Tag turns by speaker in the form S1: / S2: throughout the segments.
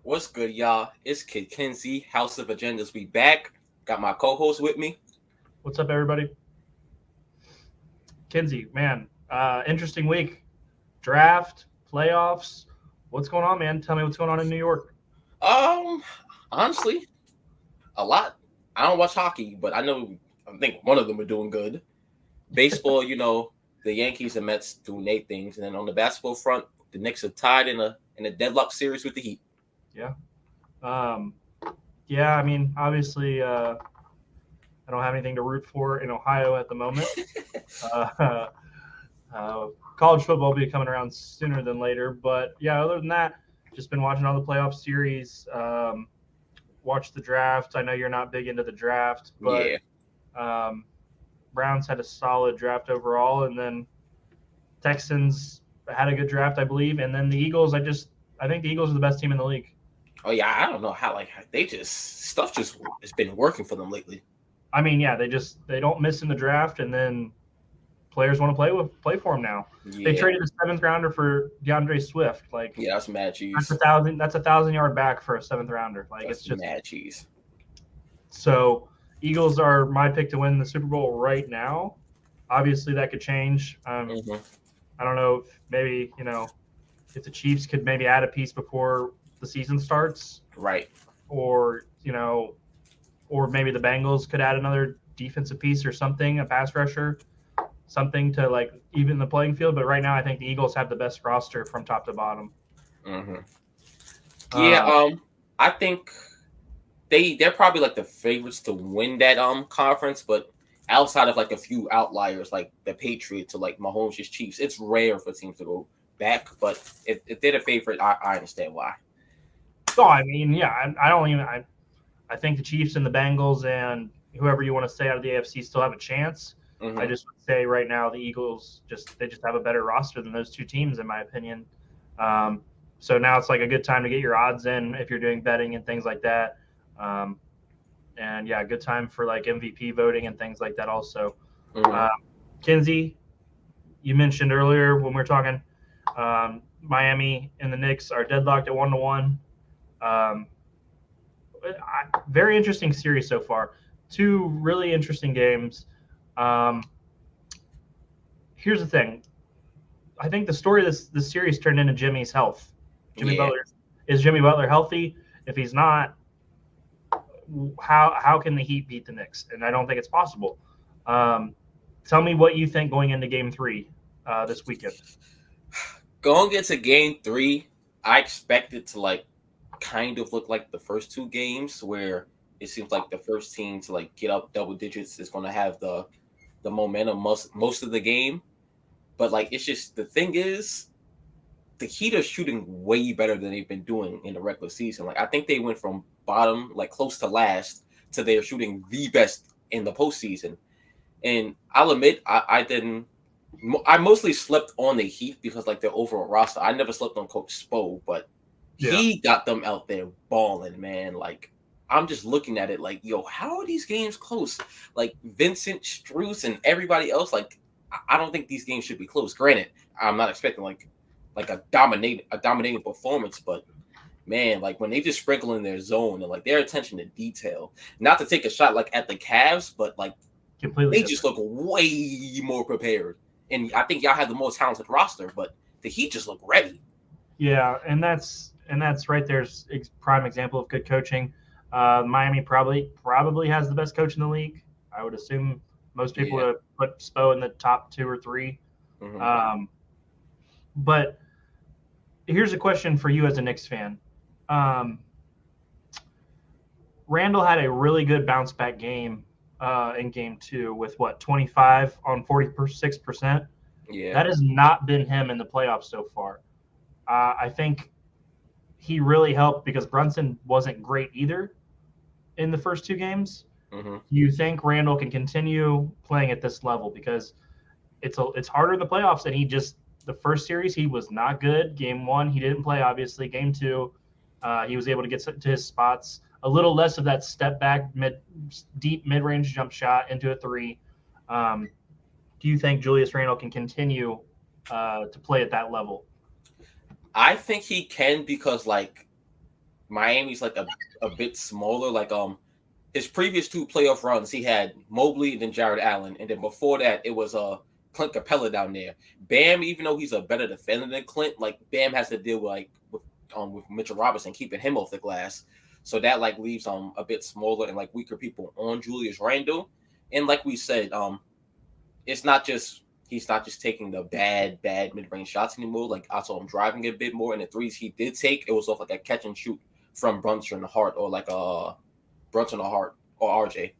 S1: What's good, y'all? It's Kid Kinsey, House of Agendas. We back. Got my co-host with me.
S2: What's up, everybody? Kinsey, man, interesting week. Draft, playoffs. What's going on, man? Tell me what's going on in New York.
S1: Um, Honestly, a lot. I don't watch hockey, but I think one of them are doing good. Baseball, the Yankees and Mets doing their things, and then on the basketball front, the Knicks are tied in a deadlock series with the Heat.
S2: Yeah. Um, yeah, I mean, obviously, I don't have anything to root for in Ohio at the moment. Uh, College football will be coming around sooner than later. But yeah, other than that, just been watching all the playoff series. Watched the draft. I know you're not big into the draft, but
S1: Yeah,
S2: um, Browns had a solid draft overall, and then Texans had a good draft, I believe, and then the Eagles. I think the Eagles are the best team in the league.
S1: oh yeah. I don't know how they just stuff just has been working for them lately.
S2: I mean, yeah, they don't miss in the draft, and then players want to play for them now. They
S1: Yeah,
S2: traded a seventh rounder for DeAndre Swift. Like
S1: yeah. That's mad
S2: that's a
S1: cheese.
S2: thousand. That's 1,000 yard back for a seventh rounder. Like it's
S1: That's
S2: just
S1: mad cheese.
S2: so. Eagles are my pick to win the Super Bowl right now. Obviously, that could change.
S1: Hmm.
S2: I don't know if maybe if the Chiefs could maybe add a piece before the season starts,
S1: Right.
S2: or or maybe the Bengals could add another defensive piece or something, a pass rusher, something to like even the playing field. But right now, I think the Eagles have the best roster from top to bottom.
S1: Hmm. Yeah.
S2: Uh,
S1: I think they're probably like the favorites to win that conference, but outside of like a few outliers like the Patriots or like Mahomes' Chiefs, it's rare for teams to go back. But if they're the favorite, I understand why.
S2: so I mean, yeah, I don't even I think the Chiefs and the Bengals and whoever you want to say out of the AFC still have a chance. I
S1: Hmm.
S2: just would say right now the Eagles just have a better roster than those two teams in my opinion. Um, so now it's like a good time to get your odds in if you're doing betting and things like that. Um, and yeah, good time for like MVP voting and things like that also.
S1: Hmm.
S2: Uh, Kinsey, you mentioned earlier when we were talking, Miami and the Knicks are deadlocked at 1-1. Um, Very interesting series so far. Two really interesting games. Um, Here's the thing. I think the story of this series turned into Jimmy's health. Jimmy
S1: Yeah.
S2: Butler is Jimmy Butler healthy? If he's not, how can the Heat beat the Knicks? And I don't think it's possible. Um, Tell me what you think going into Game 3 this weekend.
S1: Going into game three, I expect it to like kind of look like the first two games where it seems like the first team to like get up double digits is going to have the momentum most of the game. But like it's just the thing is the Heat are shooting way better than they've been doing in the regular season. Like I think they went from bottom, like close to last, to they're shooting the best in the postseason. And I'll admit, I didn't. I mostly slept on the Heat because like their overall roster. I never slept on Coach Spo, but
S2: Yeah.
S1: he got them out there balling, man. Like I'm just looking at it like, yo, how are these games close? Like Vincent Struess and everybody else, like I don't think these games should be close. Granted, I'm not expecting like a dominating performance, but man, like when they just sprinkle in their zone and like their attention to detail, not to take a shot like at the Cavs, but like
S2: Completely
S1: they just
S2: different.
S1: look way more prepared. And I think y'all have the most talented roster, but the Heat just look ready.
S2: Yeah, and that's right there's prime example of good coaching. Miami probably has the best coach in the league. I would assume most people
S1: Yeah.
S2: would put Spo in the top two or three.
S1: Hmm.
S2: Um, but here's a question for you as a Knicks fan. Um, Randall had a really good bounce back game in game two with what 25 on 46%.
S1: Yeah.
S2: That has not been him in the playoffs so far. I think he really helped because Brunson wasn't great either in the first two games.
S1: Hmm.
S2: Do you think Randall can continue playing at this level? Because it's harder in the playoffs, and he just the first series he was not good. Game one he didn't play obviously. Game two he was able to get to his spots. A little less of that step back deep mid range jump shot into a three. Um, do you think Julius Randle can continue to play at that level?
S1: I think he can because like Miami's like a bit smaller. Like his previous 2 playoff runs, he had Mobley and then Jared Allen, and then before that, it was Clint Capella down there. Bam, even though he's a better defender than Clint, like Bam has to deal with Mitchell Robinson keeping him off the glass, so that like leaves a bit smaller and like weaker people on Julius Randle. And like we said, it's not just he's not just taking the bad mid range shots anymore. Like I saw him driving a bit more, and the threes he did take, it was off like a catch and shoot from Brunson Hart or like Brunson or Hart or RJ.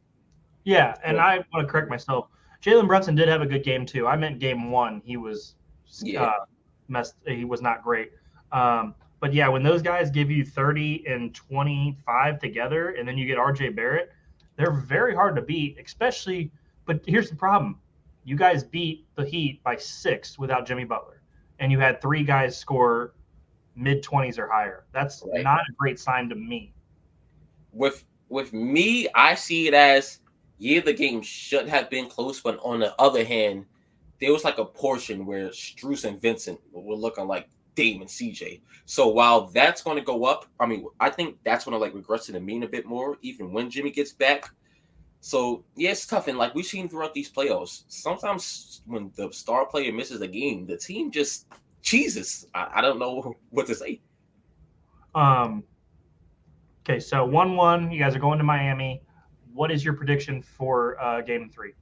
S2: Yeah, and I want to correct myself. Jalen Brunson did have a good game too. I meant game 1. He was He was not great. But yeah, when those guys give you 30 and 25 together, and then you get RJ Barrett, they're very hard to beat. Especially, but here's the problem: you guys beat the Heat by 6 without Jimmy Butler, and you had 3 guys score mid-20s or higher. That's not a great sign to me.
S1: With me, I see it as the game should have been close, but on the other hand, there was like a portion where Strus and Vincent were looking like Dame and CJ. So while that's going to go up, I mean, I think that's going to like regress to the mean a bit more, even when Jimmy gets back. So yeah, it's tough, and like we've seen throughout these playoffs, sometimes when the star player misses a game, the team just cheeses. I don't know what to say.
S2: Okay, so 1-1. You guys are going to Miami. What is your prediction for Game 3?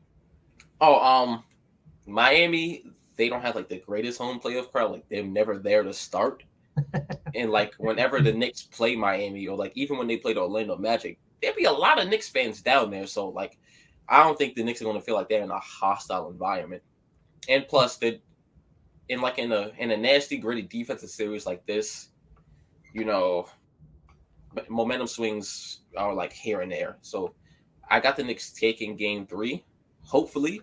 S1: Oh, Miami, they don't have like the greatest home playoff crowd. Like they're never there to start. And like whenever the Knicks play Miami, or like even when they play the Orlando Magic, there'd be a lot of Knicks fans down there. So like I don't think the Knicks are going to feel like they're in a hostile environment. And plus, in a nasty, gritty defensive series like this, you know, momentum swings are like here and there. So I got the Knicks taking Game 3. Hopefully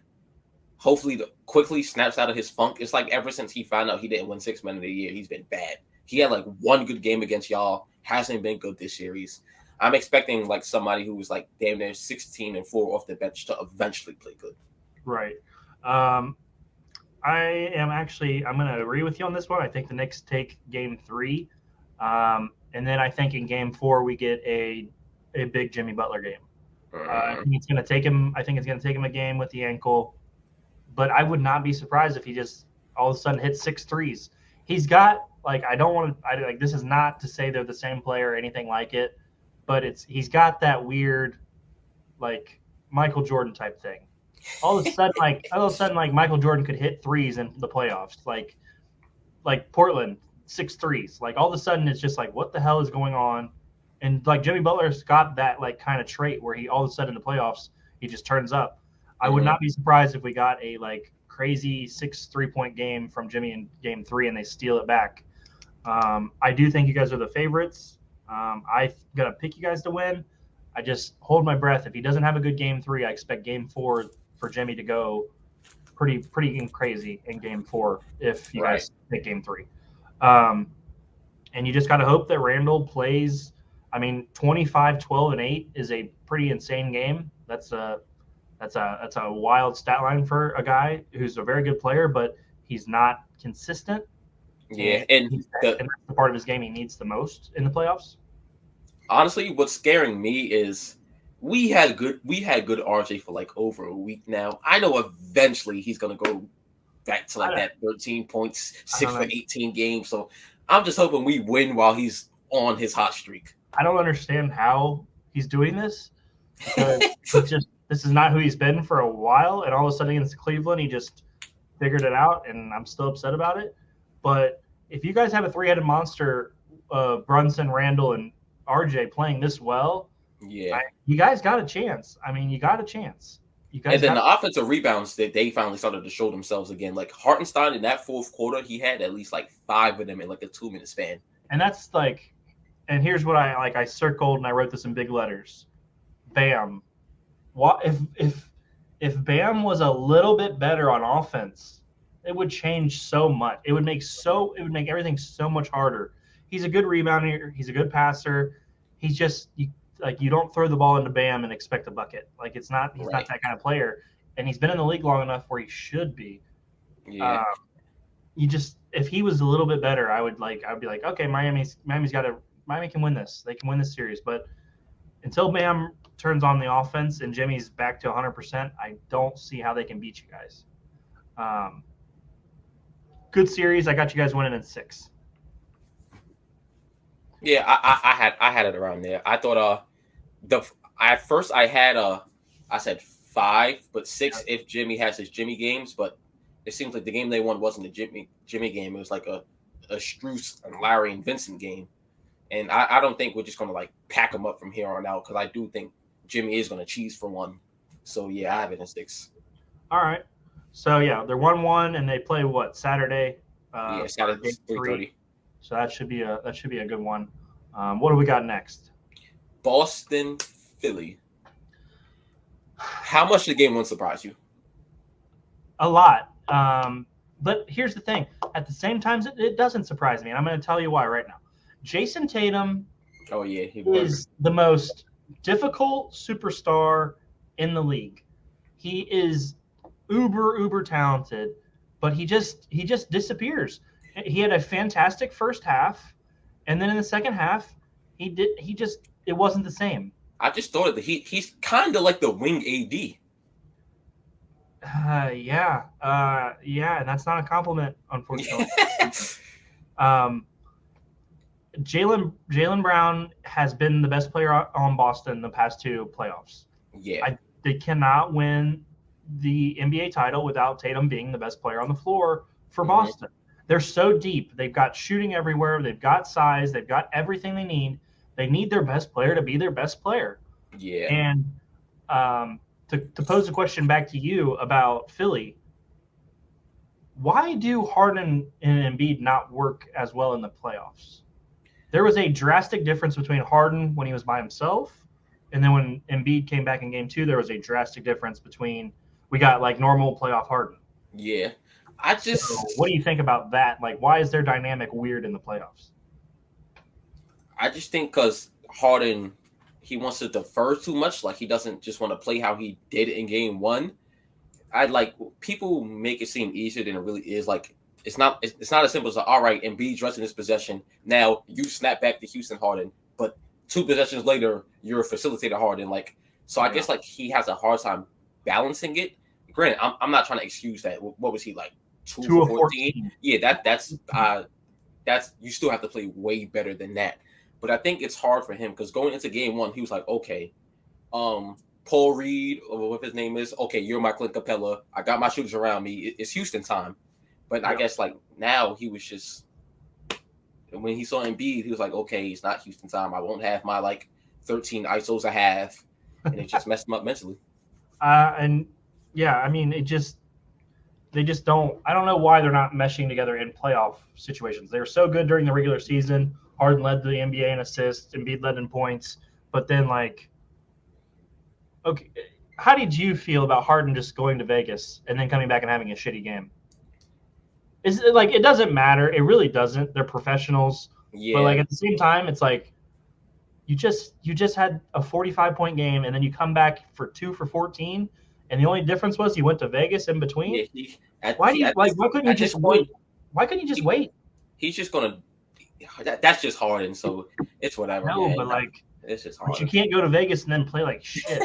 S1: quickly snaps out of his funk. It's like ever since he found out he didn't win 6 Men of the Year, he's been bad. He had like one good game against y'all, hasn't been good this series. I'm expecting like somebody who was like damn near 16-4 off the bench to eventually play good.
S2: Right. I'm going to agree with you on this one. I think the Knicks take Game 3. And then I think in Game 4 we get a big Jimmy Butler game. I think it's going to take him. I think it's going to take him a game with the ankle. But I would not be surprised if he just all of a sudden hits 6 threes. He's got like this is not to say they're the same player or anything like it, but he's got that weird like Michael Jordan type thing. All of a sudden like Michael Jordan could hit threes in the playoffs, like Portland 6 threes. Like all of a sudden it's just like what the hell is going on? And like Jimmy Butler's got that like kind of trait where he all of a sudden in the playoffs he just turns up. I would not be surprised if we got a like crazy 6 3-point game from Jimmy in Game 3 and they steal it back. I do think you guys are the favorites. I'm gonna pick you guys to win. I just hold my breath. If he doesn't have a good Game 3, I expect Game 4 for Jimmy to go pretty crazy in Game 4 if you guys pick Game 3. And you just got to hope that Randall plays. I mean, 25, 12, and 8 is a pretty insane game. That's a wild stat line for a guy who's a very good player, but he's not consistent.
S1: Yeah,
S2: and that's the part of his game he needs the most in the playoffs.
S1: Honestly, what's scaring me is we had good RJ for like over a week now. I know eventually he's gonna go back to like that 13 points, 6 for 18 games. So I'm just hoping we win while he's on his hot streak.
S2: I don't understand how he's doing this. This is not who he's been for a while, and all of a sudden against Cleveland, he just figured it out, and I'm still upset about it. But if you guys have a 3-headed monster, Brunson, Randall, and RJ playing this well, you guys got a chance. I mean, you got a chance.
S1: And then the offensive rebounds that they finally started to show themselves again. Like Hartenstein in that fourth quarter, he had at least like 5 of them in like a 2-minute span.
S2: And that's like, and here's what I circled and I wrote this in big letters. Bam. What if Bam was a little bit better on offense, it would change so much. It would make everything so much harder. He's a good rebounder. He's a good passer. He's just you don't throw the ball into Bam and expect a bucket. Like he's not that kind of player. And he's been in the league long enough where he should be.
S1: Yeah.
S2: If he was a little bit better, I would be like, okay, Miami's got a Miami can win this. They can win this series, but until Bam turns on the offense and Jimmy's back to 100%, I don't see how they can beat you guys. Good series. I got you guys winning in 6.
S1: Yeah, I had it around there. I thought at first I had I said 5, but 6 if Jimmy has his Jimmy games. But it seems like the game they won wasn't a Jimmy game. It was like a Strus and Larry and Vincent game. And I don't think we're just going to like pack them up from here on out, because I do think Jimmy is going to cheese for one. So yeah, I have it in 6.
S2: All right. So yeah, they're 1-1 and they play what, Saturday?
S1: Yeah, Saturday 3:30.
S2: So that should be a good one. What do we got next?
S1: Boston, Philly. How much did the game one surprise you?
S2: A lot. But here's the thing. At the same time, it doesn't surprise me, and I'm going to tell you why right now. Jason Tatum is the most difficult superstar in the league. He is uber talented, but he just disappears. He had a fantastic first half, and then in the second half, it wasn't the same.
S1: I just thought that he's kind of like the wing AD.
S2: Yeah, and that's not a compliment, unfortunately. Jaylen Brown has been the best player on Boston the past 2 playoffs.
S1: Yeah,
S2: they cannot win the NBA title without Tatum being the best player on the floor for Boston. They're so deep. They've got shooting everywhere. They've got size. They've got everything they need. They need their best player to be their best player.
S1: Yeah.
S2: And to pose a question back to you about Philly, why do Harden and Embiid not work as well in the playoffs? There was a drastic difference between Harden when he was by himself, and then when Embiid came back in game 2, there was a drastic difference between we got like normal playoff Harden.
S1: Yeah.
S2: So what do you think about that? Like, why is their dynamic weird in the playoffs?
S1: I just think because Harden, he wants to defer too much. Like, he doesn't just want to play how he did in game 1. People make it seem easier than it really is. Like, it's not as simple as all right, Embiid's resting this possession. Now you snap back to Houston Harden, but 2 possessions later you're a facilitator Harden. Like, so I guess like he has a hard time balancing it. Granted, I'm not trying to excuse that. What was he like? 2 for 14? Yeah, that's you still have to play way better than that. But I think it's hard for him because going into game 1, he was like, okay, Paul Reed, or what his name is, okay, you're my Clint Capella. I got my shooters around me. It's Houston time. But I guess like now he was just, when he saw Embiid, he was like, okay, it's not Houston time. I won't have my like 13 ISOs a half, and it just messed him up mentally.
S2: And yeah, I mean, they just don't. I don't know why they're not meshing together in playoff situations. They were so good during the regular season. Harden led the NBA in assists, Embiid led in points, but then like, okay, how did you feel about Harden just going to Vegas and then coming back and having a shitty game? Is it like, it doesn't matter? It really doesn't. They're professionals. Yeah. But like at the same time, it's like you just had a 45-point game and then you come back for 2 for 14, and the only difference was you went to Vegas in between.
S1: Yeah,
S2: why couldn't you just wait? Why couldn't you just wait?
S1: He's just gonna. That's just Harden, so it's whatever.
S2: No, but like
S1: it's just Harden.
S2: But you can't go to Vegas and then play like shit.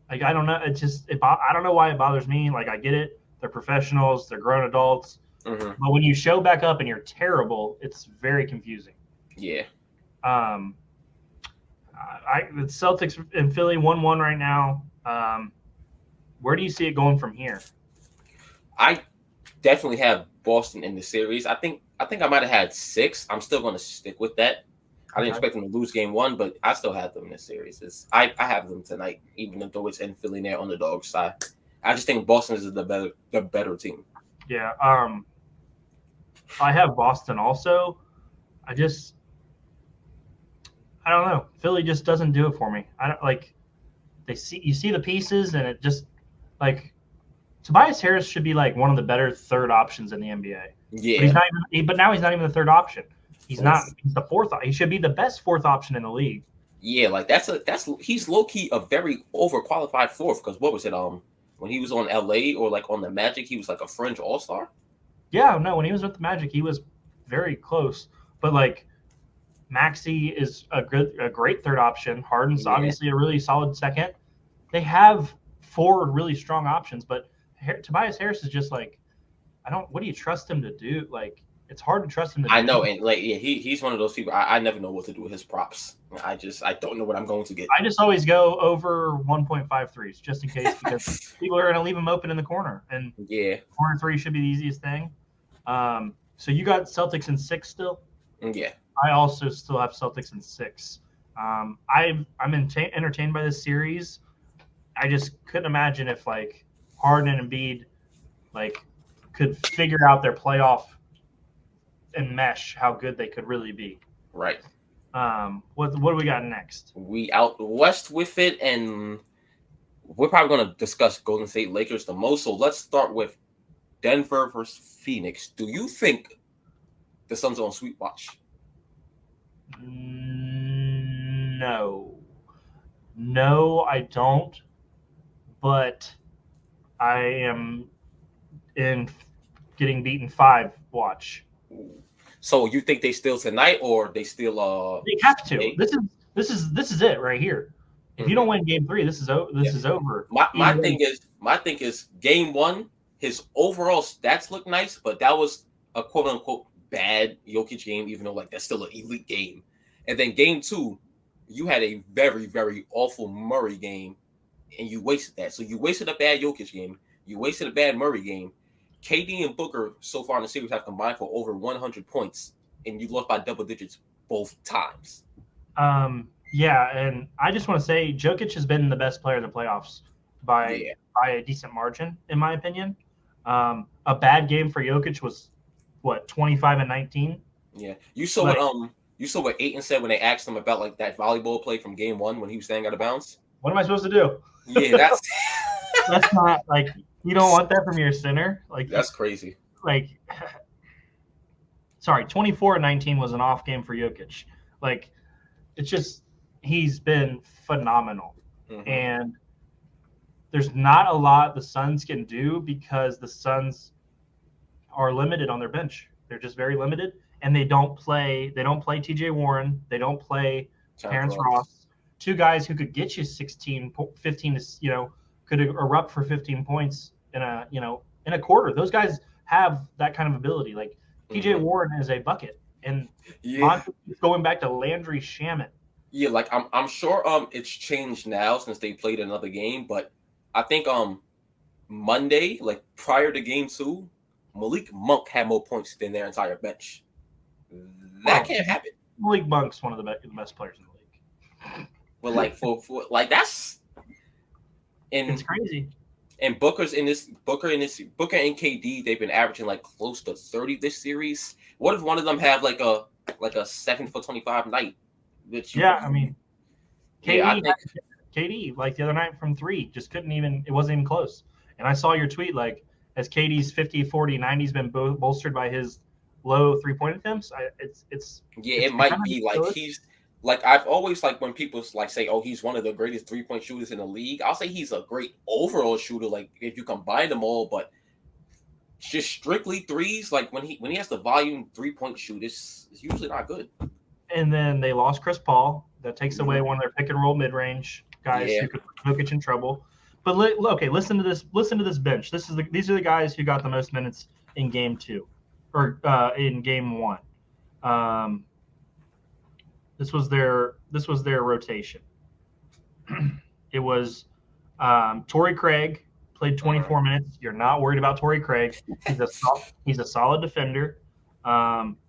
S2: Like, I don't know. I don't know why it bothers me. Like, I get it. They're professionals. They're grown adults.
S1: Mm-hmm.
S2: But when you show back up and you're terrible, it's very confusing.
S1: Yeah.
S2: The Celtics in Philly 1-1 right now. Where do you see it going from here?
S1: I definitely have Boston in the series. I think I might have had 6. I'm still going to stick with that. I didn't expect them to lose game 1, but I still have them in this series. I have them tonight, even though it's in Philly there on the dog side. I just think Boston is the better team.
S2: Yeah. I have Boston also. I don't know. Philly just doesn't do it for me. I don't like. You see the pieces, and it just like Tobias Harris should be like one of the better third options in the NBA.
S1: Yeah.
S2: But he's not even. But now he's not even the third option. He's not. He's the 4th. He should be the best 4th option in the league.
S1: Yeah, like he's low key a very overqualified 4th, because what was it? When he was on LA or like on the Magic, he was like a fringe all-star.
S2: Yeah, no, when he was with the Magic, he was very close. But like Maxey is a great third option. Harden's
S1: Yeah,
S2: obviously a really solid second. They have four really strong options, but Tobias Harris is just like, I don't. What do you trust him to do? Like, it's hard to trust him to
S1: I
S2: do
S1: know,
S2: anything.
S1: and like yeah, he's one of those people. I never know what to do with his props. I don't know what I'm going to get.
S2: I just always go over 1.5 threes just in case because people are going to leave him open in the corner, and
S1: Yeah,
S2: corner three should be the easiest thing. So you got Celtics in 6 still.
S1: yeah,
S2: I also still have Celtics in 6. I'm entertained by this series. I just couldn't imagine if like Harden and Embiid like could figure out their playoff and mesh how good they could really be.
S1: right.
S2: What do we got next?
S1: We out west with it, and we're probably going to discuss Golden State Lakers the most. So let's start with Denver versus Phoenix. Do you think the Suns are on sweep watch?
S2: No. No, I don't. But I am in getting beaten 5 watch.
S1: So you think they steal tonight, or they still
S2: They have to.
S1: Hey.
S2: This is it right here. If you don't win game 3, this is over.
S1: My thing is game 1, his overall stats look nice, but that was a quote unquote bad Jokic game, even though like that's still an elite game. And then game 2, you had a very, very awful Murray game, and you wasted that. So you wasted a bad Jokic game, you wasted a bad Murray game. KD and Booker so far in the series have combined for over 100 points, and you lost by double digits both times.
S2: Yeah, and I just want to say Jokic has been the best player in the playoffs by a decent margin, in my opinion. A bad game for Jokic was what 25 and 19.
S1: Yeah, you saw what Aiton said when they asked him about like that volleyball play from game 1 when he was staying out of bounds.
S2: What am I supposed to do?
S1: Yeah, that's
S2: that's not like you don't want that from your center. Like
S1: that's crazy.
S2: Like, sorry, 24 and 19 was an off game for Jokic. Like, it's just he's been phenomenal, and there's not a lot the Suns can do because the Suns are limited on their bench. They're just very limited, and they don't play. They don't play T.J. Warren. They don't play Terrence Ross. 2 guys who could get you 16, 15 to could erupt for 15 points in a quarter. Those guys have that kind of ability. Like T.J. Warren is a bucket, and going back to Landry Shamet.
S1: Yeah, like I'm sure it's changed now since they played another game, but I think Monday, like prior to game 2, Malik Monk had more points than their entire bench. That can't happen.
S2: Malik Monk's one of the best players in the league.
S1: But like for like that's
S2: it's crazy.
S1: And Booker and KD, they've been averaging like close to 30 this series. What if one of them have like a 7 for 25 night?
S2: I mean, KD like the other night from 3 just couldn't even. It wasn't even close. And I saw your tweet like as KD's 50, 40, 90 has been bolstered by his low 3-point attempts.
S1: It might be like he's. Like I've always like when people like say, "Oh, he's one of the greatest 3-point shooters in the league." I'll say he's a great overall shooter. Like if you combine them all, but just strictly threes. Like when he has the volume 3-point shoot, it's usually not good.
S2: And then they lost Chris Paul. That takes away one of their pick and roll mid range guys who could put Jokic in trouble. But listen to this. Listen to this bench. These are the guys who got the most minutes in game 2, or in game 1. This was their rotation. It was Torrey Craig played 24 minutes. You're not worried about Torrey Craig. He's a solid defender.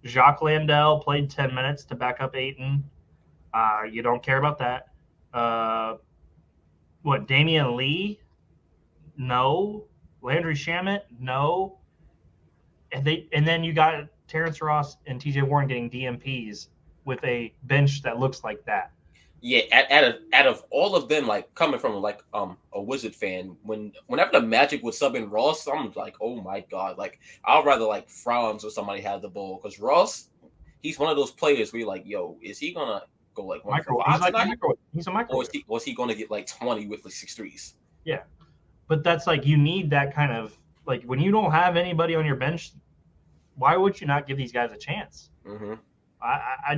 S2: Jacques Landale played 10 minutes to back up Ayton. You don't care about that. Damian Lee? No. Landry Shamet? No. And then you got Terrence Ross and T.J. Warren getting DMPs with a bench that looks like that.
S1: Yeah, out of all of them, like coming from like a Wizard fan, whenever the Magic would sub in Ross, I'm like, oh my god, like I'd rather like Franz or somebody have the ball because Ross, he's one of those players where you're like, yo, is he gonna go like 1 for 5 tonight?
S2: He's a microwave.
S1: Or was he gonna get like 20 with like 6 threes?
S2: Yeah, but that's like you need that kind of like when you don't have anybody on your bench, why would you not give these guys a chance? I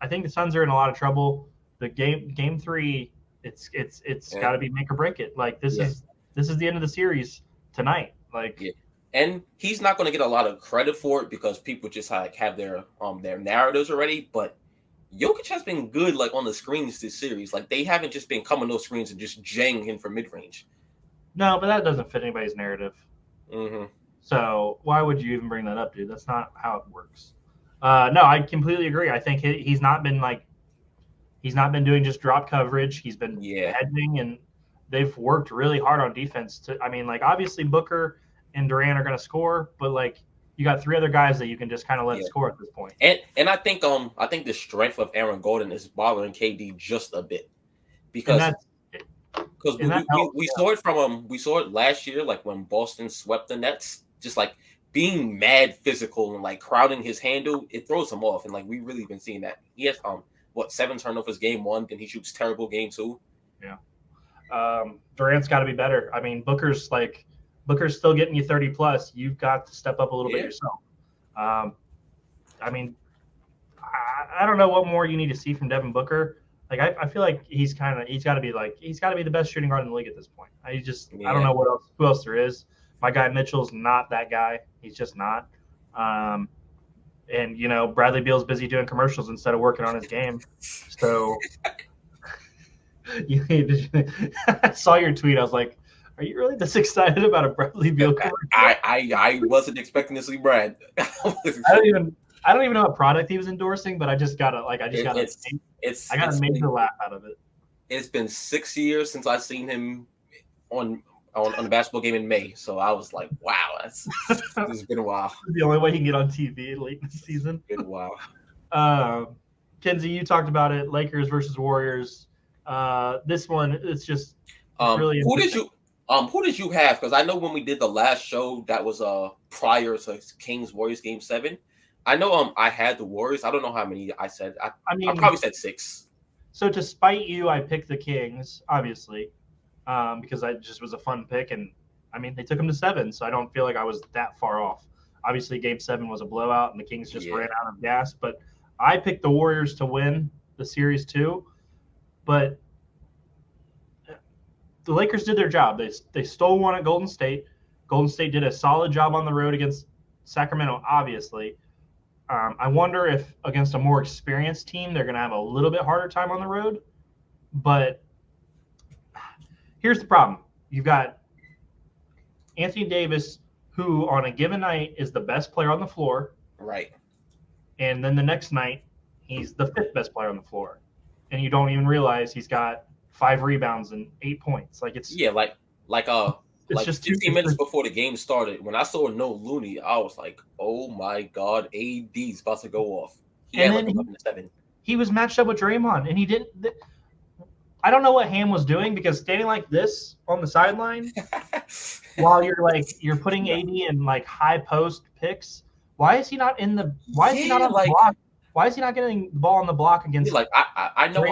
S2: think the Suns are in a lot of trouble. The game 3, it's
S1: Yeah,
S2: got to be make or break it. Like this
S1: yeah,
S2: is the end of the series tonight. Like
S1: yeah. And he's not going to get a lot of credit for it because people just like have their narratives already. But Jokic has been good like on the screens this series. Like they haven't just been coming those screens and just jang him for mid range.
S2: no, but that doesn't fit anybody's narrative.
S1: Mm-hmm.
S2: So why would you even bring that up, dude? That's not how it works. No, I completely agree. I think he's not been doing just drop coverage. He's been
S1: Yeah,
S2: hedging, and they've worked really hard on defense. I mean, like obviously Booker and Durant are going to score, but like you got 3 other guys that you can just kind of let
S1: yeah.
S2: score at this point.
S1: And I think the strength of Aaron Gordon is bothering KD just a bit
S2: And
S1: because
S2: that's
S1: because
S2: and that helps.
S1: we saw it from we saw it last year, like when Boston swept the Nets, just like being mad physical and like crowding his handle, it throws him off. And like we really been seeing that. He has 7 turnovers game 1, then he shoots terrible game 2.
S2: Yeah. Durant's got to be better. I mean, Booker's still getting you 30 plus. You've got to step up a little bit yourself. I mean, I don't know what more you need to see from Devin Booker. Like I feel like he's got to be the best shooting guard in the league at this point. I don't know who else there is. My guy Mitchell's not that guy. He's just not. And Bradley Beal's busy doing commercials instead of working on his game. So I saw your tweet. I was like, are you really this excited about a Bradley Beal commercial?
S1: I wasn't expecting to see Brad.
S2: I don't even know what product he was endorsing, but I got a major laugh out of it.
S1: It's been 6 years since I've seen him on a basketball game in May, so I was like, wow, this has been a while.
S2: The only way he can get on TV late in the season.
S1: It's been a while.
S2: Kenzie, you talked about it. Lakers versus Warriors. This one, it's really
S1: who did you have? Because I know when we did the last show, that was prior to Kings Warriors game 7. I know I had the Warriors. I don't know how many I said. I probably said 6.
S2: So to spite you, I picked the Kings, obviously, because I just was a fun pick, and I mean they took them to 7, so I don't feel like I was that far off. Obviously, game 7 was a blowout, and the Kings just ran out of gas. But I picked the Warriors to win the series too. But the Lakers did their job. They stole one at Golden State. Golden State did a solid job on the road against Sacramento, obviously. I wonder if against a more experienced team, they're going to have a little bit harder time on the road. But here's the problem. You've got Anthony Davis, who on a given night is the best player on the floor.
S1: Right.
S2: And then the next night, he's the 5th best player on the floor. And you don't even realize he's got 5 rebounds and 8 points. Like it's
S1: like just 15 minutes before the game started, when I saw no Looney, I was like, "Oh my God, AD's about to go off." He
S2: was matched up with Draymond, and he didn't. I don't know what Ham was doing because standing like this on the sideline while you're putting AD in like high post picks. Why is he not in the? Why is he not on the block? Why is he not getting the ball on the block against?
S1: Like I know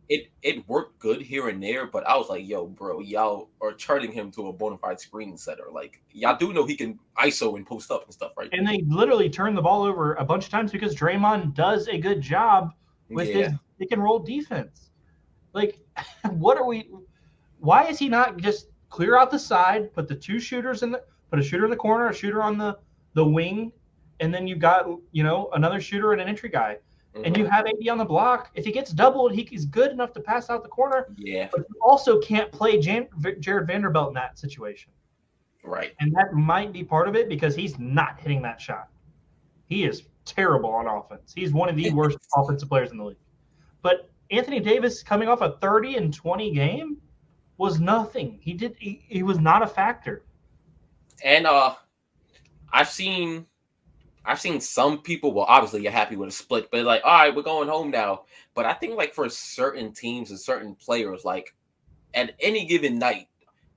S1: it worked good here and there, but I was like, yo, bro, y'all are turning him to a bona fide screen setter. Like y'all do know he can ISO and post up and stuff, right?
S2: And they literally turn the ball over a bunch of times because Draymond does a good job with his pick and roll defense. Like, why is he not just clear out the side, put a shooter in the corner, a shooter on the wing, and then you got, another shooter and an entry guy. Mm-hmm. And you have AD on the block. If he gets doubled, he's good enough to pass out the corner.
S1: Yeah.
S2: But you also can't play Jared Vanderbilt in that situation.
S1: Right.
S2: And that might be part of it because he's not hitting that shot. He is terrible on offense. He's one of the worst offensive players in the league. But Anthony Davis coming off a 30 and 20 game was nothing. He was not a factor.
S1: And I've seen some people, well, obviously you're happy with a split, but like, all right, we're going home now. But I think like for certain teams and certain players, like at any given night,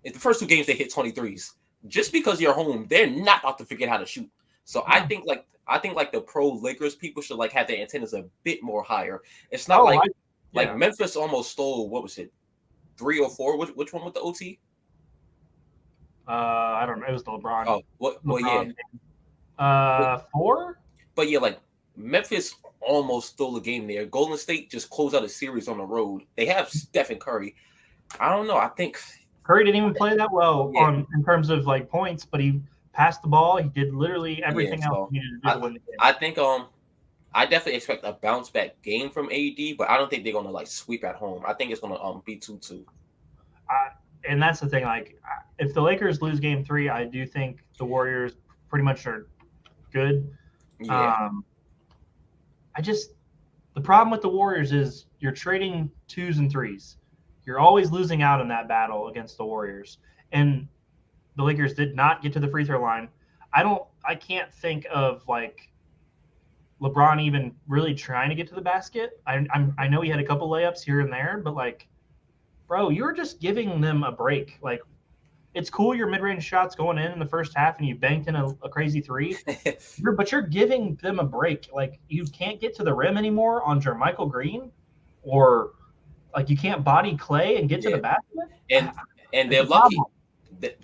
S1: in the first 2 games they hit 23s. Just because you're home, they're not about to forget how to shoot. So yeah. I think like the pro Lakers people should like have their antennas a bit more higher. It's not like Memphis almost stole, what was it, 3 or 4? Which one with the OT?
S2: I don't know. It was the LeBron.
S1: Oh, well,
S2: yeah. 4?
S1: But yeah, like Memphis almost stole the game there. Golden State just closed out a series on the road. They have Stephen Curry. I don't know. I think
S2: Curry didn't even play that well
S1: Yeah.
S2: in terms of like points, but he passed the ball. He did literally everything else he needed to do to win the game.
S1: I think I definitely expect a bounce back game from AD, but I don't think they're gonna like sweep at home. I think it's gonna be 2-2.
S2: And that's the thing. Like, if the Lakers lose Game 3, I do think the Warriors pretty much are good.
S1: Yeah.
S2: The problem with the Warriors is you're trading 2s and 3s. You're always losing out in that battle against the Warriors. And the Lakers did not get to the free throw line. I can't think of like LeBron even really trying to get to the basket. I know he had a couple layups here and there, but like, bro, you're just giving them a break. Like, it's cool your mid-range shots going in the first half and you banked in a crazy 3, but you're giving them a break. Like, you can't get to the rim anymore on Jermichael Green, or like you can't body Clay and get to the basket.
S1: And they're lucky.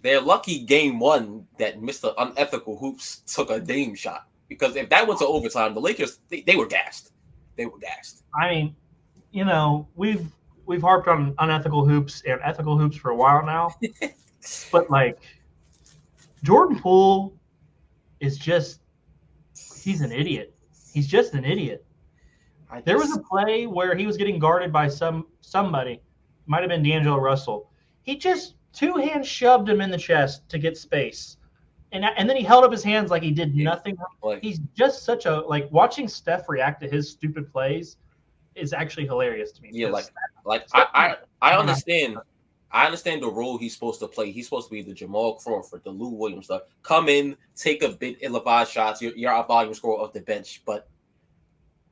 S1: They're lucky Game 1 that Mr. Unethical Hoops took a Dame shot, because if that went to overtime, the Lakers they were gassed. They were gassed.
S2: I mean, you know, we've harped on unethical hoops and ethical hoops for a while now. But like, Jordan Poole is he's an idiot. He's just an idiot. There was a play where he was getting guarded by somebody, might have been D'Angelo Russell. He just 2-hand shoved him in the chest to get space. And then he held up his hands like he did nothing.
S1: Like,
S2: he's just such a, like, watching Steph react to his stupid plays is actually hilarious to me.
S1: Yeah, I understand. I understand the role he's supposed to play. He's supposed to be the Jamal Crawford, the Lou Williams stuff. Come in, take a bit, ill-advised shots. You're a volume scorer off the bench, but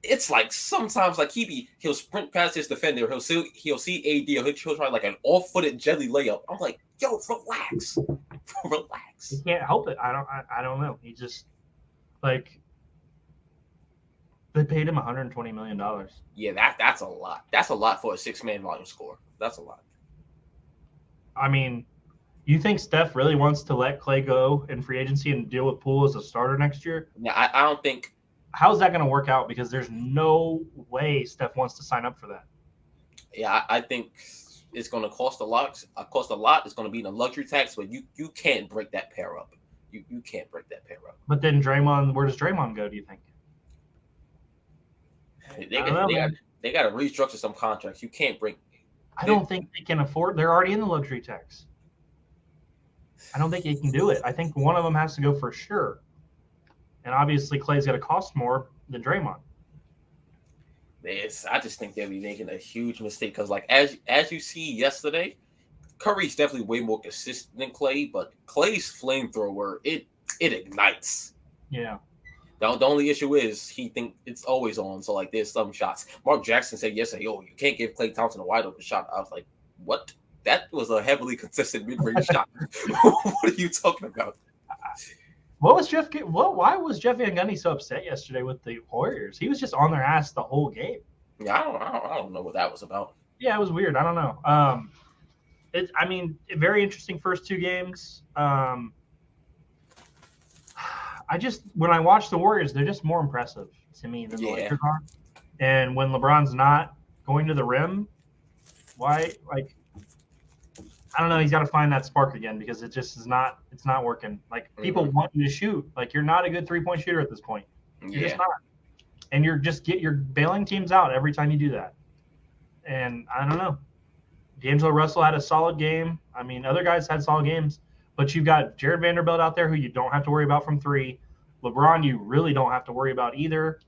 S1: it's like sometimes like he'll sprint past his defender. He'll see AD, or he'll try like an off-footed jelly layup. I'm like, yo, relax, relax.
S2: He can't help it. I don't know. He just, like, they paid him $120 million.
S1: Yeah, that's a lot. That's a lot for a 6-man volume score. That's a lot.
S2: I mean, you think Steph really wants to let Clay go in free agency and deal with Poole as a starter next year?
S1: Yeah, I don't think.
S2: How's that going to work out? Because there's no way Steph wants to sign up for that.
S1: Yeah, I think it's going to cost a lot. It's going to be in a luxury tax, but you can't break that pair up. You can't break that pair up.
S2: But then Draymond, where does Draymond go, do you think?
S1: They got to restructure some contracts. You can't break.
S2: I don't think they can afford. They're already in the luxury tax. I don't think they can do it. I think one of them has to go for sure. And obviously, Clay's got to cost more than Draymond.
S1: I just think they'll be making a huge mistake, because, like, as you see yesterday, Curry's definitely way more consistent than Clay, but Clay's flamethrower, it ignites.
S2: Yeah.
S1: The only issue is he think it's always on. So, like, there's some shots. Mark Jackson said yesterday, "Oh, you can't give Klay Thompson a wide open shot." I was like, "What? That was a heavily consistent mid-range shot. What are you talking about?"
S2: Why was Jeff Van Gundy so upset yesterday with the Warriors? He was just on their ass the whole game.
S1: Yeah, I don't know what that was about.
S2: Yeah, it was weird. I don't know. Very interesting first 2 games. When I watch the Warriors, they're just more impressive to me than the Lakers are. And when LeBron's not going to the rim, why? Like, I don't know. He's got to find that spark again, because it just is not. It's not working. Like, people want you to shoot. Like, you're not a good 3-point shooter at this point. You're just not. And you're bailing teams out every time you do that. And I don't know. D'Angelo Russell had a solid game. I mean, other guys had solid games, but you've got Jared Vanderbilt out there who you don't have to worry about from 3. LeBron, you really don't have to worry about either.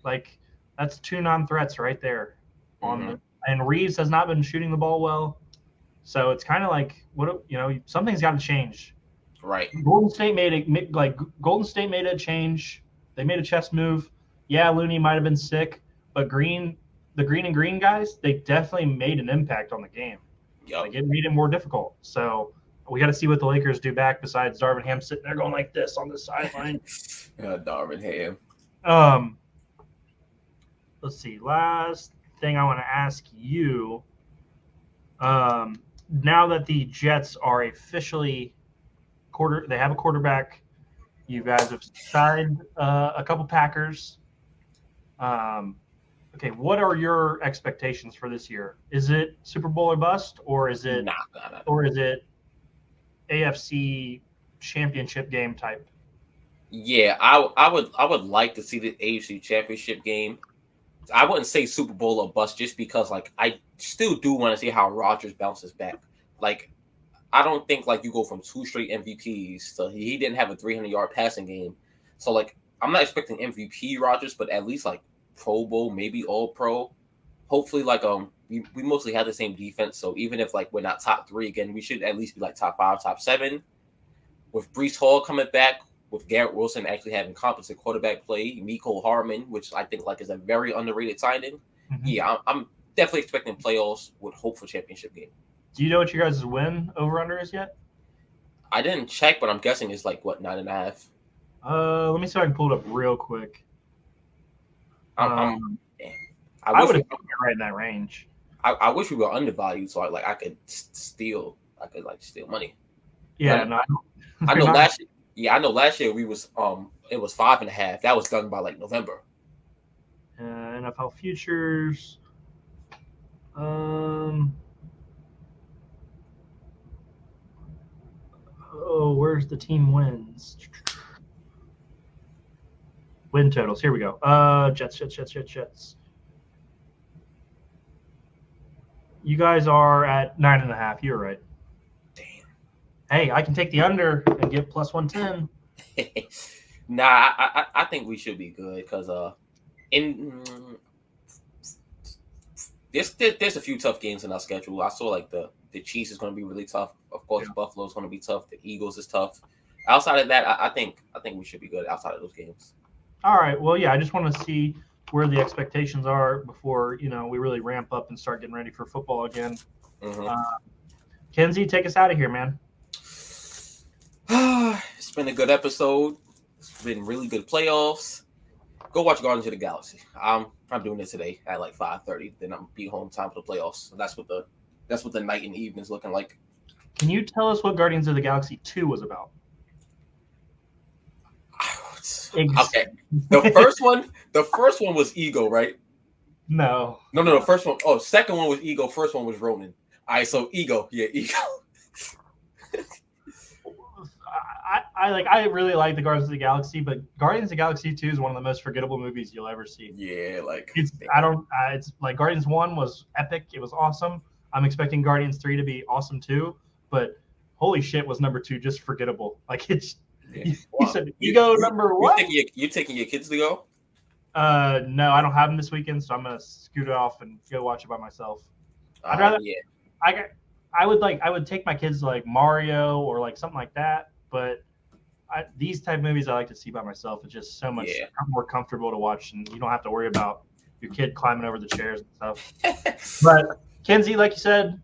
S2: Like, that's 2 non-threats right there. And Reeves has not been shooting the ball well. So it's kind of like, something's got to change.
S1: Right.
S2: Golden State made a change. They made a chess move. Yeah, Looney might have been sick, but the green and green guys, they definitely made an impact on the game.
S1: Yep.
S2: Like, it made it more difficult. So we got to see what the Lakers do back, besides Darvin Ham sitting there going like this on the sideline.
S1: Darvin Ham.
S2: Let's see. Last thing I want to ask you. Now that the Jets are officially they have a quarterback. You guys have signed a couple Packers. Okay, what are your expectations for this year? Is it Super Bowl or bust, or is it
S1: Nah.
S2: AFC championship game type?
S1: Yeah, I would like to see the AFC Championship game. I wouldn't say Super Bowl or bust just because like I still do want to see how Rodgers bounces back. Like I don't think like you go from two straight MVPs to he didn't have a 300-yard passing game. So like I'm not expecting MVP Rodgers, but at least like Pro Bowl, maybe All Pro. Hopefully like we mostly have the same defense, so even if like we're not top 3 again, we should at least be like top 5, top 7. With Brees Hall coming back, with Garrett Wilson actually having competent quarterback play, Mecole Hardman, which I think like is a very underrated signing.
S2: Mm-hmm.
S1: Yeah, I'm definitely expecting playoffs with hope for championship game.
S2: Do you know what your guys' win over under is yet?
S1: I didn't check, but I'm guessing it's like what 9.5.
S2: Let me see if I can pull it up real quick.
S1: I
S2: I
S1: wish
S2: would
S1: we,
S2: have right in that range.
S1: I wish we were undervalued, so I could steal money.
S2: Yeah,
S1: But
S2: no,
S1: I know last year. Yeah, I know last year we was it was 5.5. That was done by like November.
S2: NFL futures. Where's the team wins? Win totals. Here we go. Jets. You guys are at 9.5. You're right.
S1: Damn.
S2: Hey, I can take the under and get plus 110.
S1: Nah, I think we should be good because there's a few tough games in our schedule. I saw like the Chiefs is going to be really tough. Of course, Buffalo's going to be tough. The Eagles is tough. Outside of that, I think we should be good outside of those games.
S2: All right. Well, yeah, I just want to see where the expectations are before we really ramp up and start getting ready for football again.
S1: Mm-hmm.
S2: Kenzie, take us out of here, man.
S1: It's been a good episode. It's been really good playoffs. Go watch Guardians of the Galaxy. I'm doing it today at like 5:30. Then I'm be home time for the playoffs. So that's what the night and evening is looking like.
S2: Can you tell us what Guardians of the Galaxy 2 was about?
S1: Okay. The first one was Ego, right?
S2: No.
S1: The first one. Oh, second one was Ego. First one was Ronan. All right, so Ego. Yeah, Ego.
S2: I really like the Guardians of the Galaxy, but Guardians of the Galaxy 2 is one of the most forgettable movies you'll ever see.
S1: Yeah, like
S2: it's like Guardians 1 was epic. It was awesome. I'm expecting Guardians 3 to be awesome too, but holy shit was number 2 just forgettable. Like it's you said Ego number 1.
S1: You taking your kids to go?
S2: No, I don't have them this weekend, so I'm gonna scoot off and go watch it by myself. I'd rather I would take my kids to like Mario or like something like that, but these type of movies I like to see by myself. It's just so much more comfortable to watch, and you don't have to worry about your kid climbing over the chairs and stuff. But Kenzie, like you said,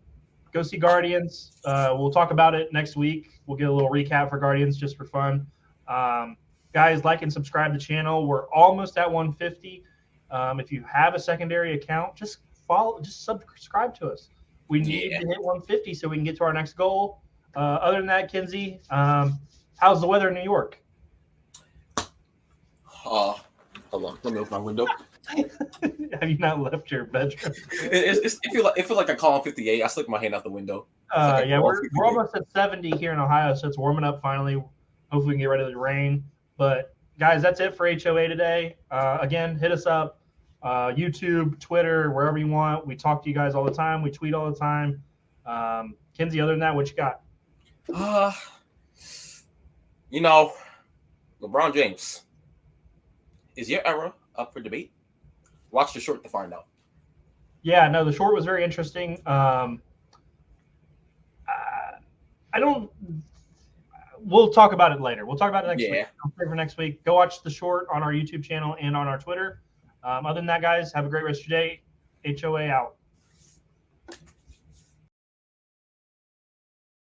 S2: go see Guardians. We'll talk about it next week. We'll get a little recap for Guardians just for fun. Guys, like and subscribe to the channel. We're almost at 150. If you have a secondary account, just subscribe to us. We need to hit 150 so we can get to our next goal. Other than that, Kenzie, how's the weather in New York?
S1: Hold on. Let me open my window.
S2: Have you not left your bedroom?
S1: It feels like a Column 58. I slipped my hand out the window.
S2: We're almost at 70 here in Ohio, so it's warming up finally. Hopefully we can get rid of the rain. But, guys, that's it for HOA today. Again, hit us up. YouTube, Twitter, wherever you want. We talk to you guys all the time. We tweet all the time. Kenzie, other than that, what you got?
S1: LeBron James. Is your era up for debate? Watch the short to find out.
S2: Yeah, no, the short was very interesting. We'll talk about it later. We'll talk about it next week. I'll pray for next week. Go watch the short on our YouTube channel and on our Twitter. Other than that, guys, have a great rest of your day. HOA out.